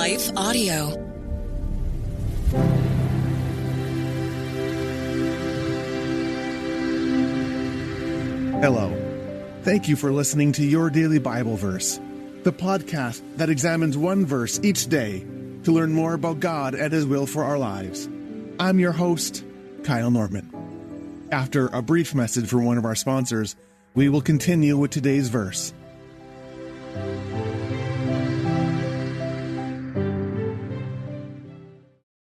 Life Audio. Hello. Thank you for listening to Your Daily Bible Verse, the podcast that examines one verse each day to learn more about God and His will for our lives. I'm your host, Kyle Norman. After a brief message from one of our sponsors, we will continue with today's verse.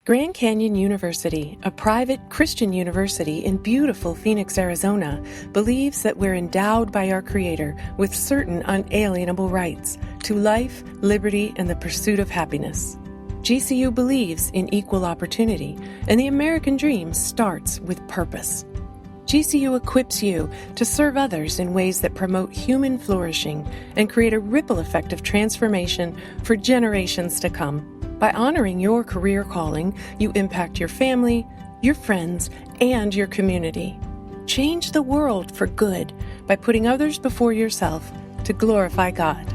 Grand Canyon University, a private Christian university in beautiful Phoenix, Arizona, believes that we're endowed by our Creator with certain unalienable rights to life, liberty, and the pursuit of happiness. GCU believes in equal opportunity, and the American dream starts with purpose. GCU equips you to serve others in ways that promote human flourishing and create a ripple effect of transformation for generations to come. By honoring your career calling, you impact your family, your friends, and your community. Change the world for good by putting others before yourself to glorify God.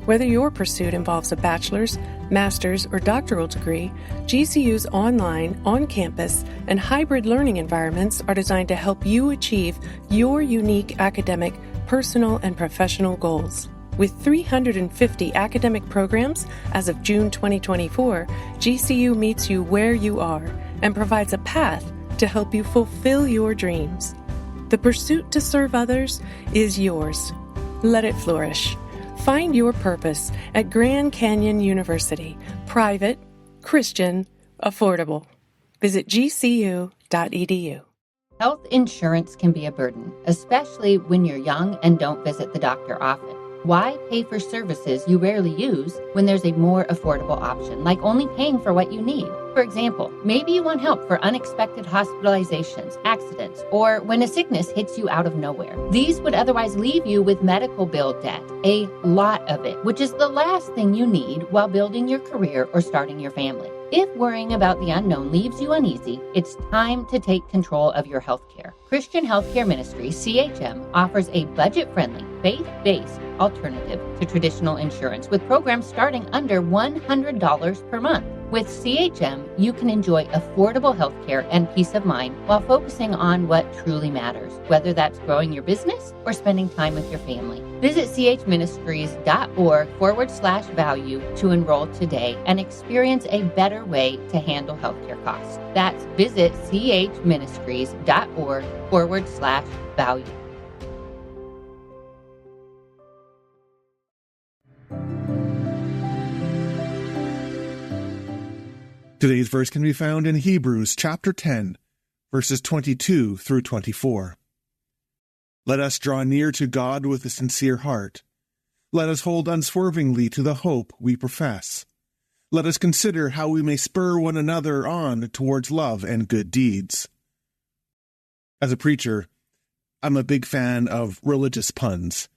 Whether your pursuit involves a bachelor's, master's, or doctoral degree, GCU's online, on-campus, and hybrid learning environments are designed to help you achieve your unique academic, personal, and professional goals. With 350 academic programs as of June 2024, GCU meets you where you are and provides a path to help you fulfill your dreams. The pursuit to serve others is yours. Let it flourish. Find your purpose at Grand Canyon University. Private, Christian, affordable. Visit gcu.edu. Health insurance can be a burden, especially when you're young and don't visit the doctor often. Why pay for services you rarely use when there's a more affordable option, like only paying for what you need? For example, maybe you want help for unexpected hospitalizations, accidents, or when a sickness hits you out of nowhere. These would otherwise leave you with medical bill debt, a lot of it, which is the last thing you need while building your career or starting your family. If worrying about the unknown leaves you uneasy, it's time to take control of your healthcare. Christian Healthcare Ministry, CHM, offers a budget-friendly, faith-based alternative to traditional insurance with programs starting under $100 per month. With CHM, you can enjoy affordable healthcare and peace of mind while focusing on what truly matters, whether that's growing your business or spending time with your family. Visit chministries.org/value to enroll today and experience a better way to handle healthcare costs. That's visit chministries.org/value. Today's verse can be found in Hebrews chapter 10, verses 22 through 24. Let us draw near to God with a sincere heart. Let us hold unswervingly to the hope we profess. Let us consider how we may spur one another on towards love and good deeds. As a preacher, I'm a big fan of religious puns.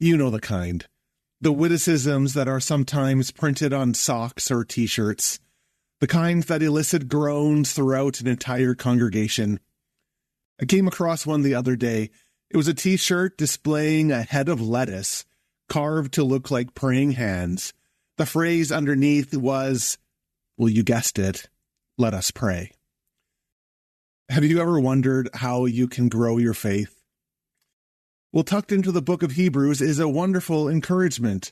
You know the kind. The witticisms that are sometimes printed on socks or t-shirts. The kind that elicit groans throughout an entire congregation. I came across one the other day. It was a t-shirt displaying a head of lettuce, carved to look like praying hands. The phrase underneath was, well, you guessed it, let us pray. Have you ever wondered how you can grow your faith? Well, tucked into the book of Hebrews is a wonderful encouragement.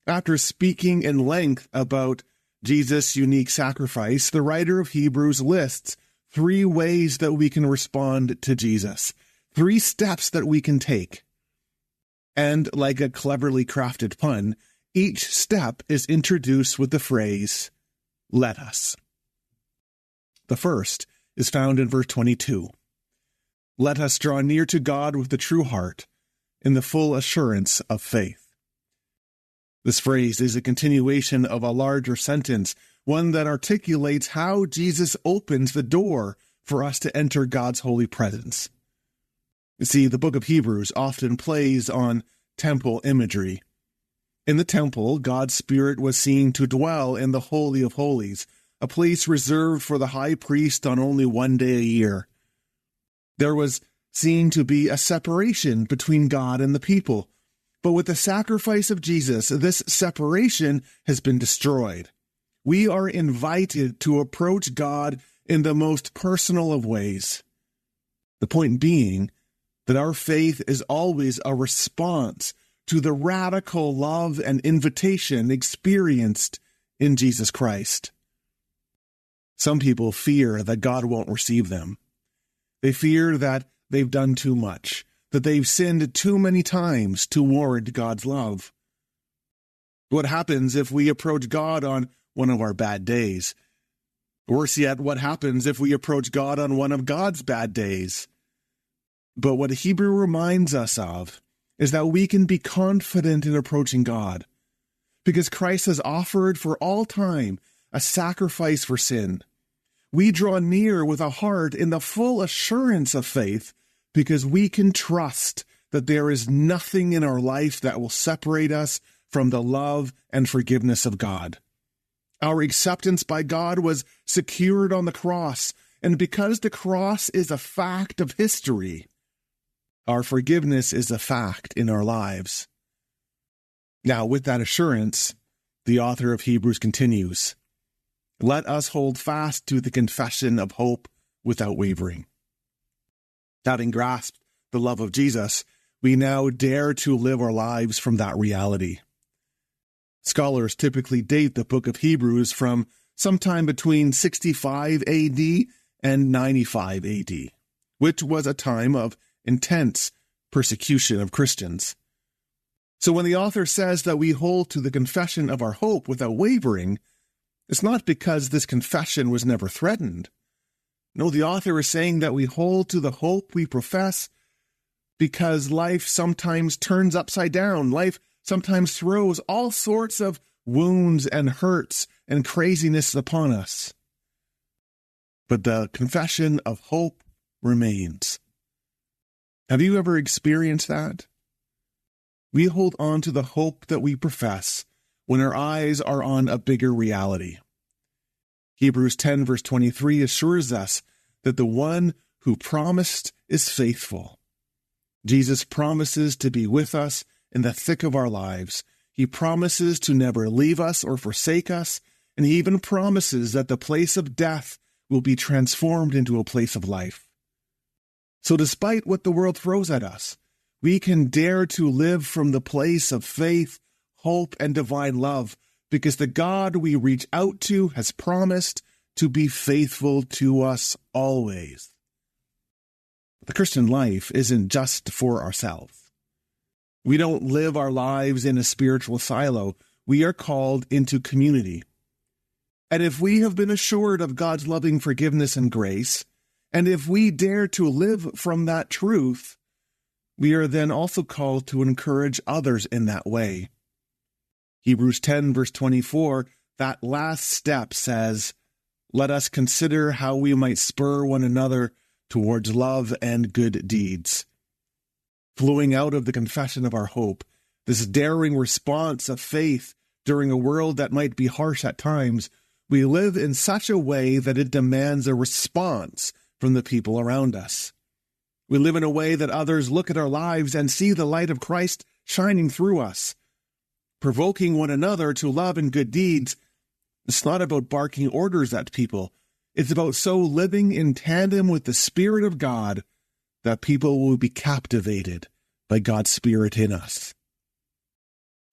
After speaking in length about Jesus' unique sacrifice, the writer of Hebrews lists 3 ways that we can respond to Jesus, 3 steps that we can take. And like a cleverly crafted pun, each step is introduced with the phrase, let us. The first is found in verse 22. Let us draw near to God with the true heart, in the full assurance of faith. This phrase is a continuation of a larger sentence, one that articulates how Jesus opens the door for us to enter God's holy presence. You see, the book of Hebrews often plays on temple imagery. In the temple, God's Spirit was seen to dwell in the Holy of Holies, a place reserved for the high priest on only one day a year. There was seen to be a separation between God and the people. But with the sacrifice of Jesus, this separation has been destroyed. We are invited to approach God in the most personal of ways. The point being that our faith is always a response to the radical love and invitation experienced in Jesus Christ. Some people fear that God won't receive them. They fear that they've done too much, that they've sinned too many times to warrant God's love. What happens if we approach God on one of our bad days? Worse yet, what happens if we approach God on one of God's bad days? But what Hebrew reminds us of is that we can be confident in approaching God, because Christ has offered for all time a sacrifice for sin. We draw near with a heart in the full assurance of faith, because we can trust that there is nothing in our life that will separate us from the love and forgiveness of God. Our acceptance by God was secured on the cross, and because the cross is a fact of history, our forgiveness is a fact in our lives. Now, with that assurance, the author of Hebrews continues, "Let us hold fast to the confession of hope without wavering." Having grasped the love of Jesus, we now dare to live our lives from that reality. Scholars typically date the book of Hebrews from sometime between 65 AD and 95 AD, which was a time of intense persecution of Christians. So when the author says that we hold to the confession of our hope without wavering, it's not because this confession was never threatened. No, the author is saying that we hold to the hope we profess because life sometimes turns upside down. Life sometimes throws all sorts of wounds and hurts and craziness upon us. But the confession of hope remains. Have you ever experienced that? We hold on to the hope that we profess when our eyes are on a bigger reality. Hebrews 10 verse 23 assures us that the one who promised is faithful. Jesus promises to be with us in the thick of our lives. He promises to never leave us or forsake us, and he even promises that the place of death will be transformed into a place of life. So despite what the world throws at us, we can dare to live from the place of faith, hope, and divine love, because the God we reach out to has promised to be faithful to us always. The Christian life isn't just for ourselves. We don't live our lives in a spiritual silo. We are called into community. And if we have been assured of God's loving forgiveness and grace, and if we dare to live from that truth, we are then also called to encourage others in that way. Hebrews 10 verse 24, that last step says, "Let us consider how we might spur one another towards love and good deeds." Flowing out of the confession of our hope, this daring response of faith during a world that might be harsh at times, we live in such a way that it demands a response from the people around us. We live in a way that others look at our lives and see the light of Christ shining through us. Provoking one another to love and good deeds, it's not about barking orders at people. It's about so living in tandem with the Spirit of God that people will be captivated by God's Spirit in us.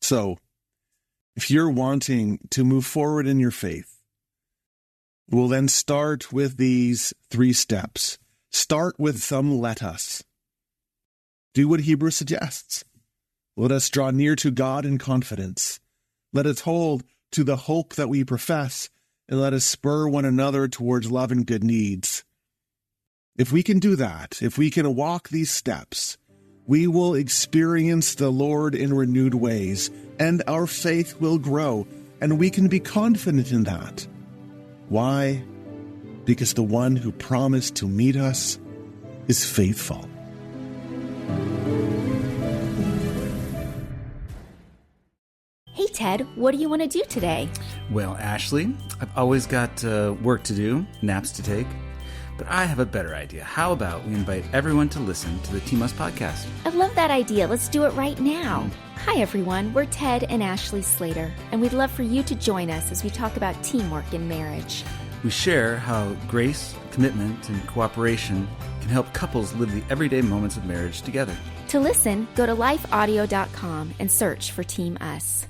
So, if you're wanting to move forward in your faith, we'll then start with these 3 steps. Start with some let us. Do what Hebrews suggests. Let us draw near to God in confidence. Let us hold to the hope that we profess, and let us spur one another towards love and good deeds. If we can do that, if we can walk these steps, we will experience the Lord in renewed ways, and our faith will grow, and we can be confident in that. Why? Because the one who promised to meet us is faithful. Hey Ted, what do you want to do today? Well, Ashley, I've always got work to do, naps to take, but I have a better idea. How about we invite everyone to listen to the TMUS podcast? I love that idea. Let's do it right now. Hi everyone, we're Ted and Ashley Slater, and we'd love for you to join us as we talk about teamwork in marriage. We share how grace, commitment, and cooperation can help couples live the everyday moments of marriage together. To listen, go to lifeaudio.com and search for Team Us.